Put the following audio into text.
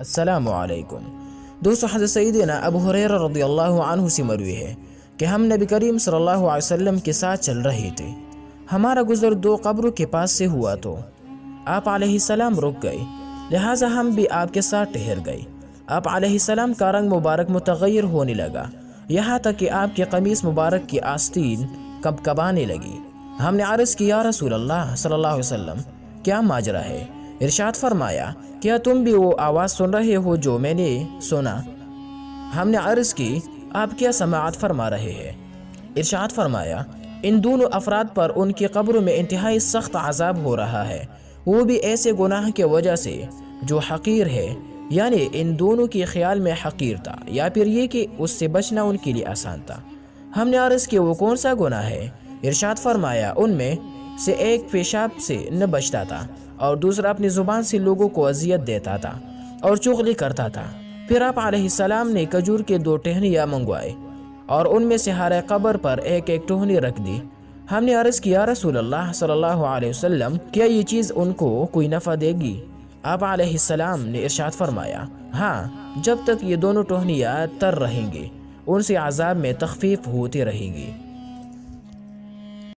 السلام علیکم دوستو، حضرت سیدنا ابو ہریرہ رضی اللہ عنہ سے مروی ہے کہ ہم نبی کریم صلی اللہ علیہ وسلم کے ساتھ چل رہے تھے۔ ہمارا گزر دو قبروں کے پاس سے ہوا تو آپ علیہ السلام رک گئے، لہٰذا ہم بھی آپ کے ساتھ ٹھہر گئے۔ آپ علیہ السلام کا رنگ مبارک متغیر ہونے لگا، یہاں تک کہ آپ کے قمیص مبارک کی آستین کبکبانے لگی۔ ہم نے عرض کیا، یا رسول اللہ صلی اللہ علیہ وسلم، کیا ماجرا ہے؟ ارشاد فرمایا، کیا تم بھی وہ آواز سن رہے ہو جو میں نے سنا؟ ہم نے عرض کی، آپ کیا سماعت فرما رہے ہیں؟ ارشاد فرمایا، ان دونوں افراد پر ان کی قبروں میں انتہائی سخت عذاب ہو رہا ہے، وہ بھی ایسے گناہ کی وجہ سے جو حقیر ہے، یعنی ان دونوں کے خیال میں حقیر تھا، یا پھر یہ کہ اس سے بچنا ان کے لیے آسان تھا۔ ہم نے عرض کی، وہ کون سا گناہ ہے؟ ارشاد فرمایا، ان میں سے ایک پیشاب سے نہ بچتا تھا اور دوسرا اپنی زبان سے لوگوں کو اذیت دیتا تھا اور چغلی کرتا تھا۔ پھر آپ علیہ السلام نے کھجور کے 2 ٹہنیاں منگوائے اور ان میں سے ہر قبر پر ایک ایک ٹہنی رکھ دی۔ ہم نے عرض کیا، رسول اللہ صلی اللہ علیہ وسلم، کیا یہ چیز ان کو کوئی نفع دے گی؟ آپ علیہ السلام نے ارشاد فرمایا، ہاں، جب تک یہ دونوں ٹہنیاں تر رہیں گے ان سے عذاب میں تخفیف ہوتی رہے گی۔